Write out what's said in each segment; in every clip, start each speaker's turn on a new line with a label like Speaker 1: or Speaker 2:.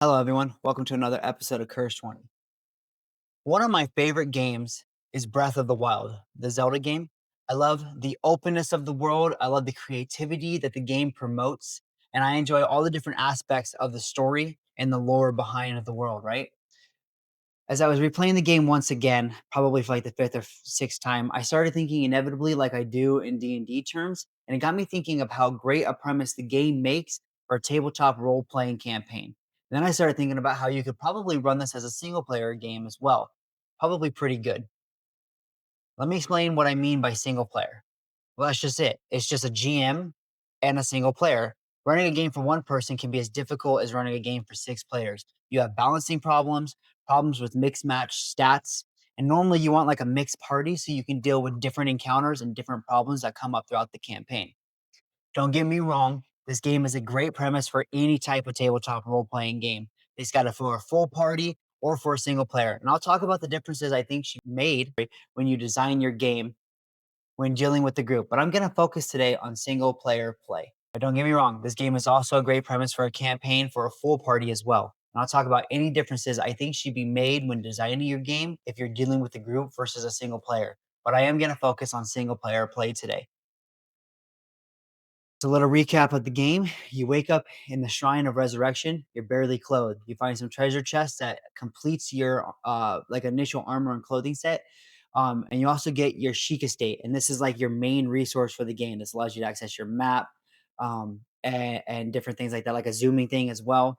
Speaker 1: Hello, everyone. Welcome to another episode of Curse 20. One of my favorite games is Breath of the Wild, the Zelda game. I love the openness of the world. I love the creativity that the game promotes. And I enjoy all the different aspects of the story and the lore behind the world, right? As I was replaying the game once again, probably for like the fifth or sixth time, I started thinking inevitably like I do in D&D terms, and it got me thinking of how great a premise the game makes for a tabletop role-playing campaign. And then I started thinking about how you could probably run this as a single-player game as well. Probably pretty good. Let me explain what I mean by single player. Well, that's just it. It's just a GM and a single player. Running a game for one person can be as difficult as running a game for six players. You have balancing problems, problems with mixed match stats, and normally you want like a mixed party so you can deal with different encounters and different problems that come up throughout the campaign. Don't get me wrong, this game is a great premise for any type of tabletop role playing game. It's got it for a full party or for a single player. And I'll talk about the differences I think she made when you design your game when dealing with the group, but I'm going to focus today on single player play. But don't get me wrong, this game is also a great premise for a campaign for a full party as well. And I'll talk about any differences I think should be made when designing your game if you're dealing with a group versus a single player. But I am going to focus on single player play today. So a little recap of the game. You wake up in the Shrine of Resurrection. You're barely clothed. You find some treasure chests that completes your like initial armor and clothing set. And you also get your Sheik estate, and this is like your main resource for the game. This allows you to access your map and different things like that, like a zooming thing as well.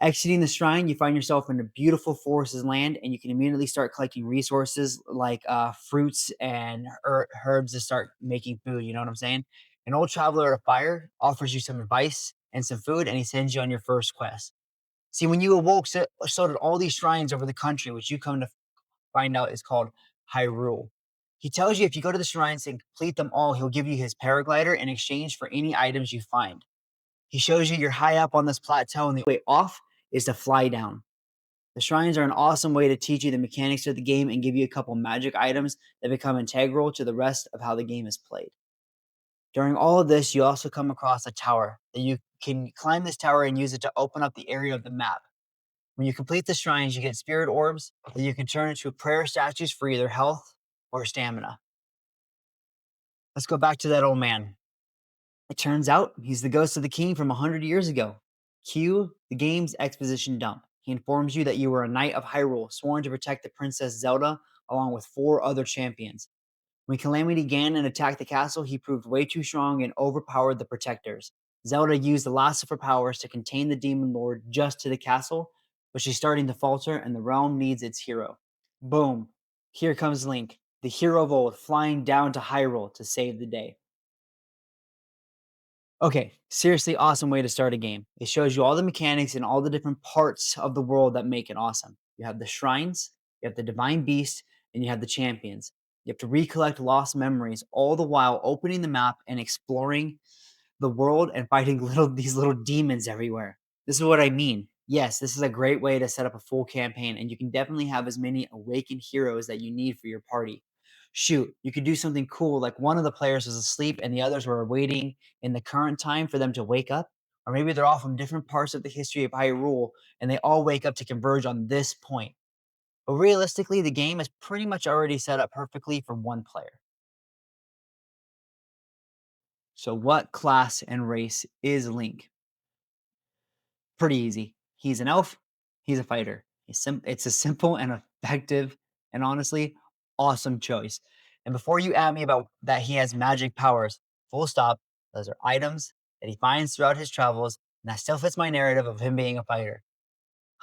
Speaker 1: Exiting the shrine, you find yourself in a beautiful forest's land, and you can immediately start collecting resources like fruits and herbs to start making food. You know what I'm saying? An old traveler of fire offers you some advice and some food, and he sends you on your first quest. See, when you awoke, so did all these shrines over the country, which you come to find out is called Hyrule. He tells you if you go to the shrines and complete them all, he'll give you his paraglider in exchange for any items you find. He shows you you're high up on this plateau, and the way off is to fly down. The shrines are an awesome way to teach you the mechanics of the game and give you a couple magic items that become integral to the rest of how the game is played. During all of this, you also come across a tower that you can climb this tower and use it to open up the area of the map. When you complete the shrines, you get spirit orbs that you can turn into prayer statues for either health or stamina. Let's go back to that old man. It turns out he's the ghost of the king from 100 years ago. Cue the game's exposition dump. He informs you that you were a knight of Hyrule, sworn to protect the Princess Zelda along with four other champions. When Calamity Ganon attacked the castle, he proved way too strong and overpowered the protectors. Zelda used the last of her powers to contain the demon lord just to the castle, but she's starting to falter and the realm needs its hero. Boom. Here comes Link, the hero of old, flying down to Hyrule to save the day. Okay, seriously awesome way to start a game. It shows you all the mechanics and all the different parts of the world that make it awesome. You have the shrines, you have the divine beast, and you have the champions. You have to recollect lost memories, all the while opening the map and exploring the world and fighting these little demons everywhere. This is what I mean. Yes, this is a great way to set up a full campaign, and you can definitely have as many awakened heroes that you need for your party. Shoot, you could do something cool like one of the players was asleep and the others were waiting in the current time for them to wake up. Or maybe they're all from different parts of the history of Hyrule and they all wake up to converge on this point. But realistically, the game is pretty much already set up perfectly for one player. So, what class and race is Link? Pretty easy. He's an elf. He's a fighter. It's a simple and effective and honestly awesome choice. And before you at me about that he has magic powers, full stop. Those are items that he finds throughout his travels, and that still fits my narrative of him being a fighter.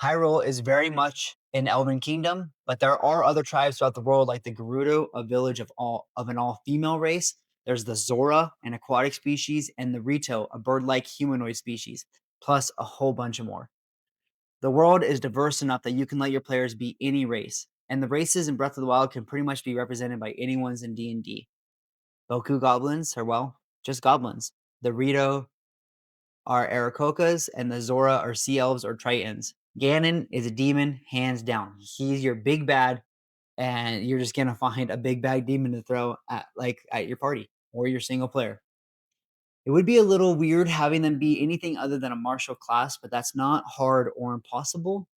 Speaker 1: Hyrule is very much an elven kingdom, but there are other tribes throughout the world, like the Gerudo, a village of an all-female race. There's the Zora, an aquatic species, and the Rito, a bird-like humanoid species, plus a whole bunch of more. The world is diverse enough that you can let your players be any race, and the races in Breath of the Wild can pretty much be represented by anyone's in D&D. Boku goblins are, well, just goblins. The Rito are Aarakocras, and the Zora are sea elves or tritons. Ganon is a demon, hands down. He's your big bad, and you're just gonna find a big bad demon to throw at your party or your single player. It would be a little weird having them be anything other than a martial class, but that's not hard or impossible.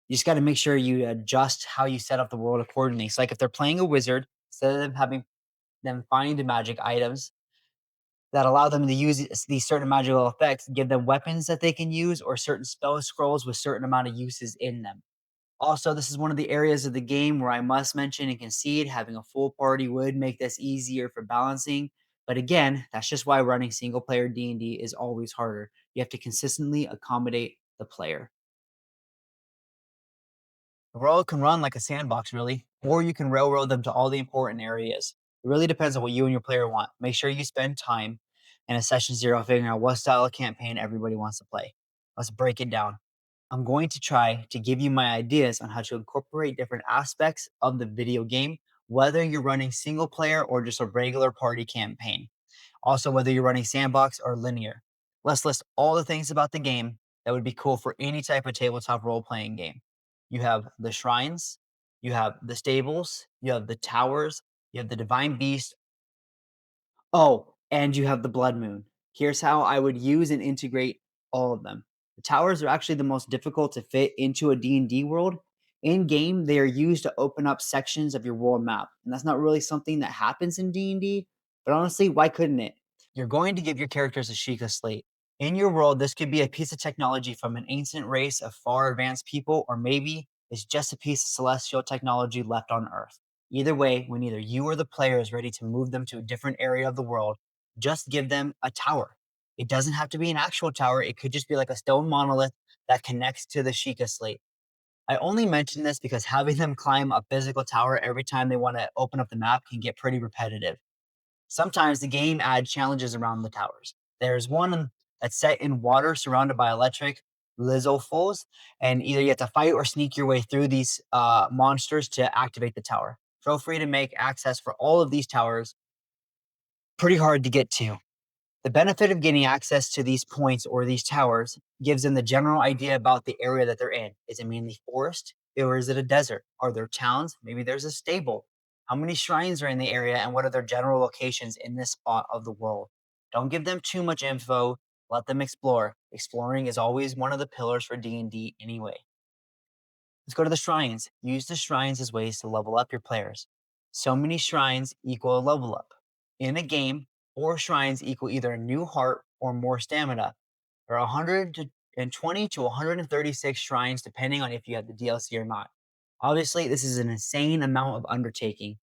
Speaker 1: You just got to make sure you adjust how you set up the world accordingly. So, like if they're playing a wizard, instead of them having them find the magic items that allow them to use these certain magical effects, give them weapons that they can use or certain spell scrolls with certain amount of uses in them. Also, this is one of the areas of the game where I must mention and concede having a full party would make this easier for balancing. But again, that's just why running single player D&D is always harder. You have to consistently accommodate the player. The world can run like a sandbox, really, or you can railroad them to all the important areas. It really depends on what you and your player want. Make sure you spend time in a session zero figuring out what style of campaign everybody wants to play. Let's break it down. I'm going to try to give you my ideas on how to incorporate different aspects of the video game, whether you're running single player or just a regular party campaign. Also, whether you're running sandbox or linear. Let's list all the things about the game that would be cool for any type of tabletop role playing game. You have the shrines, you have the stables, you have the towers, you have the divine beast. Oh, and you have the blood moon. Here's how I would use and integrate all of them. The towers are actually the most difficult to fit into a D&D world. In game, they are used to open up sections of your world map, and that's not really something that happens in D&D, but honestly, why couldn't it? You're going to give your characters a Sheikah slate. In your world, this could be a piece of technology from an ancient race of far advanced people, or maybe it's just a piece of celestial technology left on Earth. Either way, when either you or the player is ready to move them to a different area of the world, just give them a tower. It doesn't have to be an actual tower, it could just be like a stone monolith that connects to the Sheikah slate. I only mention this because having them climb a physical tower every time they want to open up the map can get pretty repetitive. Sometimes the game adds challenges around the towers. There's one that's set in water surrounded by electric Lizzofols, and either you have to fight or sneak your way through these monsters to activate the tower. Feel free to make access for all of these towers pretty hard to get to. The benefit of getting access to these points or these towers gives them the general idea about the area that they're in. Is it mainly forest or is it a desert? Are there towns? Maybe there's a stable. How many shrines are in the area and what are their general locations in this spot of the world? Don't give them too much info. Let them explore. Exploring is always one of the pillars for D&D anyway. Let's go to the shrines. Use the shrines as ways to level up your players. So many shrines equal a level up. In a game, 4 shrines equal either a new heart or more stamina. There are 120 to 136 shrines depending on if you have the DLC or not. Obviously, this is an insane amount of undertaking.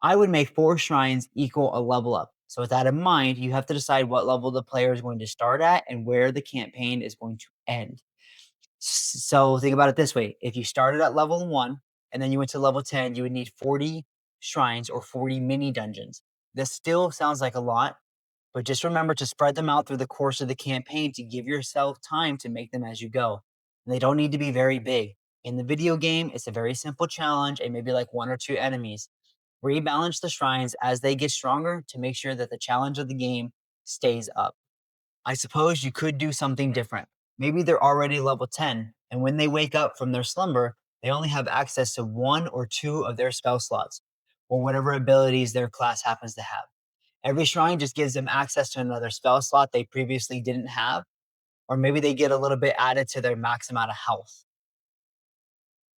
Speaker 1: I would make 4 shrines equal a level up. So with that in mind, you have to decide what level the player is going to start at and where the campaign is going to end. So think about it this way. If you started at level 1 and then you went to level 10, you would need 40 shrines or 40 mini dungeons. This still sounds like a lot, but just remember to spread them out through the course of the campaign to give yourself time to make them as you go. And they don't need to be very big. In the video game, it's a very simple challenge and maybe like 1 or 2 enemies. Rebalance the shrines as they get stronger to make sure that the challenge of the game stays up. I suppose you could do something different. Maybe they're already level 10, and when they wake up from their slumber, they only have access to 1 or 2 of their spell slots, or whatever abilities their class happens to have. Every shrine just gives them access to another spell slot they previously didn't have, or maybe they get a little bit added to their max amount of health.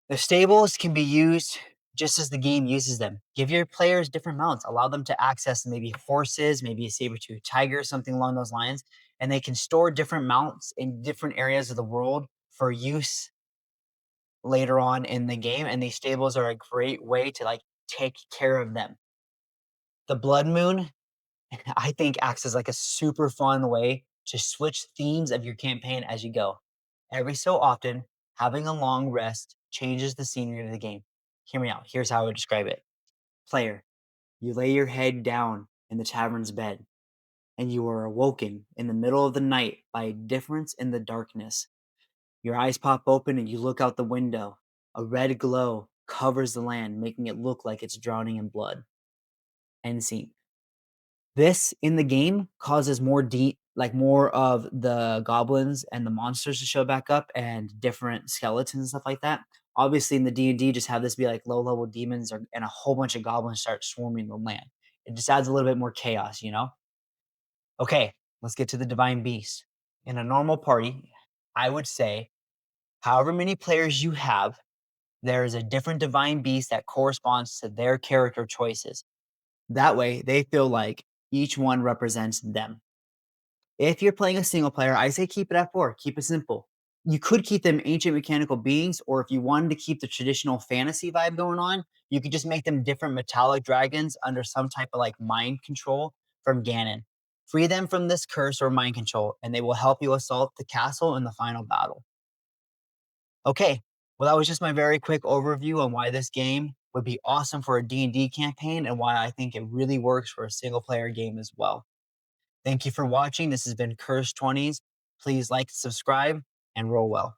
Speaker 1: The stables can be used just as the game uses them. Give your players different mounts. Allow them to access maybe horses, maybe a saber-tooth tiger, something along those lines. And they can store different mounts in different areas of the world for use later on in the game. And these stables are a great way to like take care of them. The blood moon, I think, acts as like a super fun way to switch themes of your campaign as you go. Every so often, having a long rest changes the scenery of the game. Hear me out. Here's how I would describe it. Player, you lay your head down in the tavern's bed, and you are awoken in the middle of the night by a difference in the darkness. Your eyes pop open and you look out the window. A red glow covers the land, making it look like it's drowning in blood. End scene. This in the game causes more of the goblins and the monsters to show back up and different skeletons and stuff like that. Obviously, in the D&D, just have this be like low-level demons and a whole bunch of goblins start swarming the land. It just adds a little bit more chaos, you know? Okay, Let's get to the divine beast. In a normal party, I would say however many players you have, there is a different divine beast that corresponds to their character choices. That way, they feel like each one represents them. If you're playing a single player, I say keep it at four, keep it simple. You could keep them ancient mechanical beings, or if you wanted to keep the traditional fantasy vibe going on, you could just make them different metallic dragons under some type of like mind control from Ganon. Free them from this curse or mind control, and they will help you assault the castle in the final battle. Okay, well, that was just my very quick overview on why this game would be awesome for a D&D campaign and why I think it really works for a single player game as well. Thank you for watching. This has been Curse 20s. Please like, subscribe, and roll well.